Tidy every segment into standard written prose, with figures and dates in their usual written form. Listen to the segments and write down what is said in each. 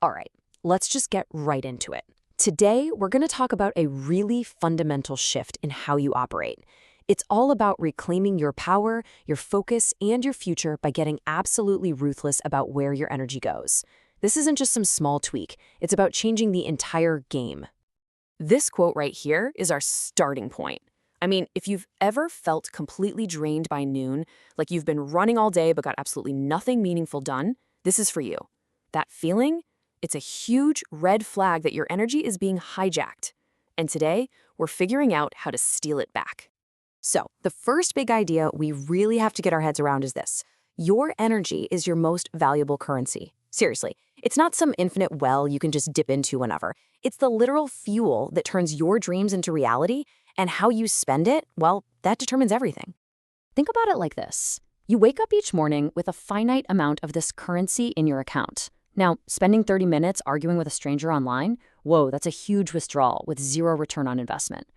All right, let's just get right into it. Today, we're going to talk about a really fundamental shift in how you operate. It's all about reclaiming your power, your focus, and your future by getting absolutely ruthless about where your energy goes. This isn't just some small tweak, it's about changing the entire game. This quote right here is our starting point. I mean, if you've ever felt completely drained by noon, like you've been running all day but got absolutely nothing meaningful done, this is for you. That feeling? It's a huge red flag that your energy is being hijacked. And today, we're figuring out how to steal it back. So, the first big idea we really have to get our heads around is this. Your energy is your most valuable currency. Seriously, it's not some infinite well you can just dip into whenever. It's the literal fuel that turns your dreams into reality, and how you spend it, well, that determines everything. Think about it like this. You wake up each morning with a finite amount of this currency in your account. Now, spending 30 minutes arguing with a stranger online, whoa, that's a huge withdrawal with zero return on investment.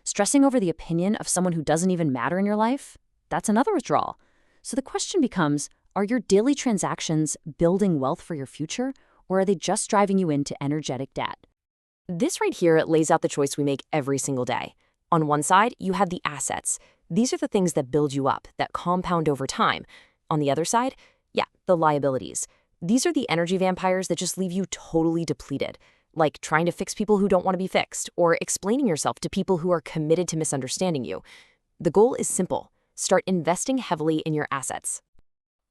Stressing over the opinion of someone who doesn't even matter in your life, that's another withdrawal. So the question becomes, are your daily transactions building wealth for your future, or are they just driving you into energetic debt? This right here lays out the choice we make every single day. On one side, you have the assets. These are the things that build you up, that compound over time. On the other side, the liabilities. These are the energy vampires that just leave you totally depleted, like trying to fix people who don't want to be fixed, or explaining yourself to people who are committed to misunderstanding you. The goal is simple. Start investing heavily in your assets.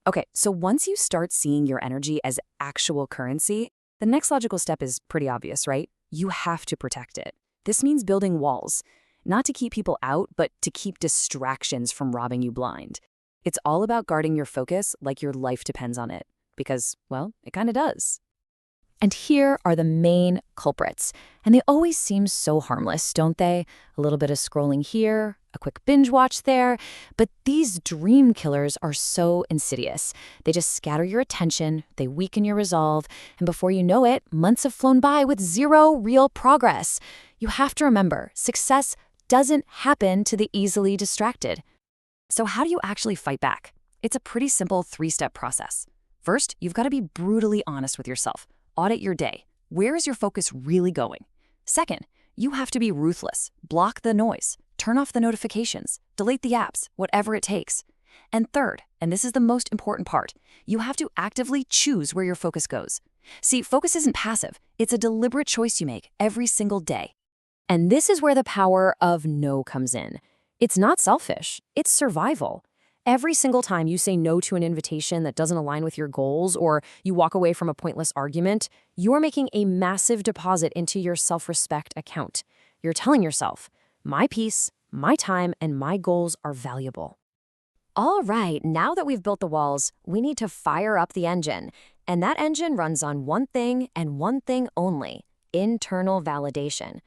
Okay, so once you start seeing your energy as actual currency, the next logical step is pretty obvious, right? You have to protect it. This means building walls, not to keep people out, but to keep distractions from robbing you blind. It's all about guarding your focus like your life depends on it. Because, well, it kind of does. And here are the main culprits. And they always seem so harmless, don't they? A little bit of scrolling here, a quick binge watch there. But these dream killers are so insidious. They just scatter your attention, they weaken your resolve, and before you know it, months have flown by with zero real progress. You have to remember, success doesn't happen to the easily distracted. So how do you actually fight back? It's a pretty simple 3-step process. First, you've got to be brutally honest with yourself. Audit your day. Where is your focus really going? Second, you have to be ruthless. Block the noise. Turn off the notifications. Delete the apps, whatever it takes. And third, and this is the most important part, you have to actively choose where your focus goes. See, focus isn't passive. It's a deliberate choice you make every single day. And this is where the power of no comes in. It's not selfish. It's survival. Every single time you say no to an invitation that doesn't align with your goals, or you walk away from a pointless argument, you're making a massive deposit into your self-respect account. You're telling yourself, my peace, my time, and my goals are valuable. All right, now that we've built the walls, we need to fire up the engine. And that engine runs on one thing and one thing only: internal validation.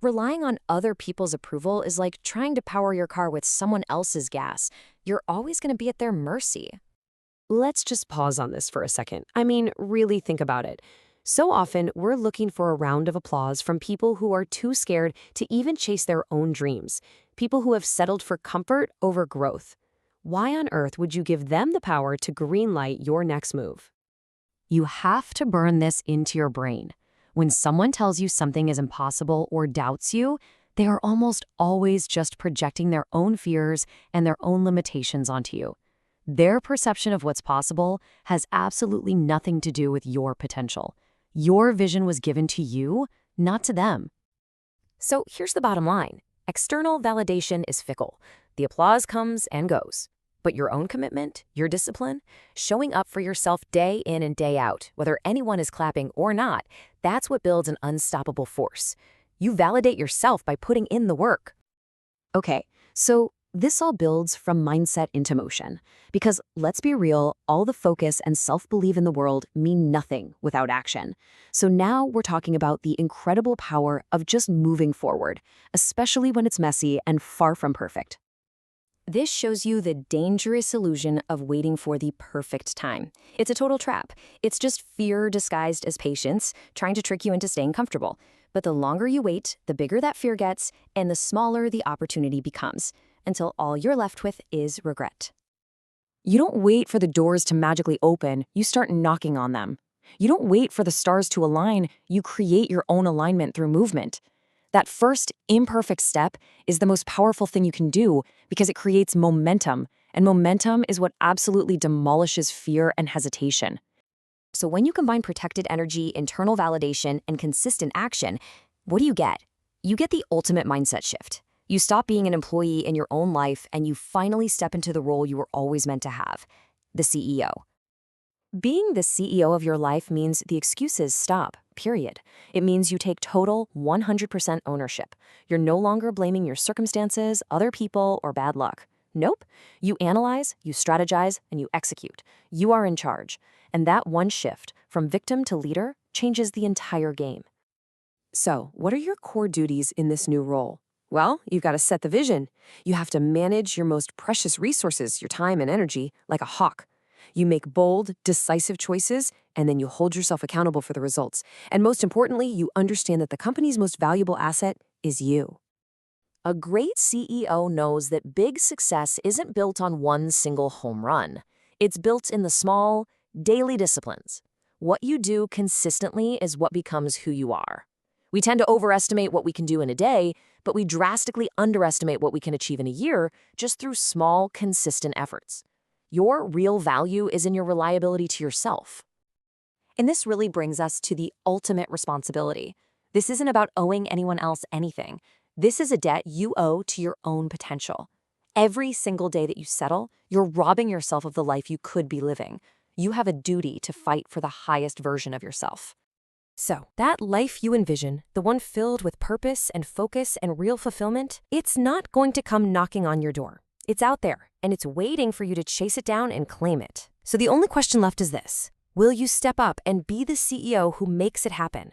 Relying on other people's approval is like trying to power your car with someone else's gas. You're always going to be at their mercy. Let's just pause on this for a second. I mean, really think about it. So often, we're looking for a round of applause from people who are too scared to even chase their own dreams, people who have settled for comfort over growth. Why on earth would you give them the power to greenlight your next move? You have to burn this into your brain. When someone tells you something is impossible or doubts you, they are almost always just projecting their own fears and their own limitations onto you. Their perception of what's possible has absolutely nothing to do with your potential. Your vision was given to you, not to them. So here's the bottom line. External validation is fickle. The applause comes and goes. But your own commitment, your discipline, showing up for yourself day in and day out, whether anyone is clapping or not, that's what builds an unstoppable force. You validate yourself by putting in the work. Okay, so this all builds from mindset into motion. Because let's be real, all the focus and self-belief in the world mean nothing without action. So now we're talking about the incredible power of just moving forward, especially when it's messy and far from perfect. This shows you the dangerous illusion of waiting for the perfect time. It's a total trap. It's just fear disguised as patience, trying to trick you into staying comfortable. But the longer you wait, the bigger that fear gets, and the smaller the opportunity becomes, until all you're left with is regret. You don't wait for the doors to magically open, you start knocking on them. You don't wait for the stars to align, you create your own alignment through movement. That first imperfect step is the most powerful thing you can do because it creates momentum, and momentum is what absolutely demolishes fear and hesitation. So when you combine protected energy, internal validation, and consistent action, what do you get? You get the ultimate mindset shift. You stop being an employee in your own life and you finally step into the role you were always meant to have, the CEO. Being the CEO of your life means the excuses stop, period. It means you take total 100% ownership. You're no longer blaming your circumstances, other people, or bad luck. Nope. You analyze, you strategize, and you execute. You are in charge. And that one shift, from victim to leader, changes the entire game. So, what are your core duties in this new role? Well, you've got to set the vision. You have to manage your most precious resources, your time and energy, like a hawk. You make bold, decisive choices, and then you hold yourself accountable for the results. And most importantly, you understand that the company's most valuable asset is you. A great CEO knows that big success isn't built on one single home run. It's built in the small, daily disciplines. What you do consistently is what becomes who you are. We tend to overestimate what we can do in a day, but we drastically underestimate what we can achieve in a year just through small, consistent efforts. Your real value is in your reliability to yourself. And this really brings us to the ultimate responsibility. This isn't about owing anyone else anything. This is a debt you owe to your own potential. Every single day that you settle, you're robbing yourself of the life you could be living. You have a duty to fight for the highest version of yourself. So, that life you envision, the one filled with purpose and focus and real fulfillment, it's not going to come knocking on your door. It's out there, and it's waiting for you to chase it down and claim it. So the only question left is this: will you step up and be the CEO who makes it happen?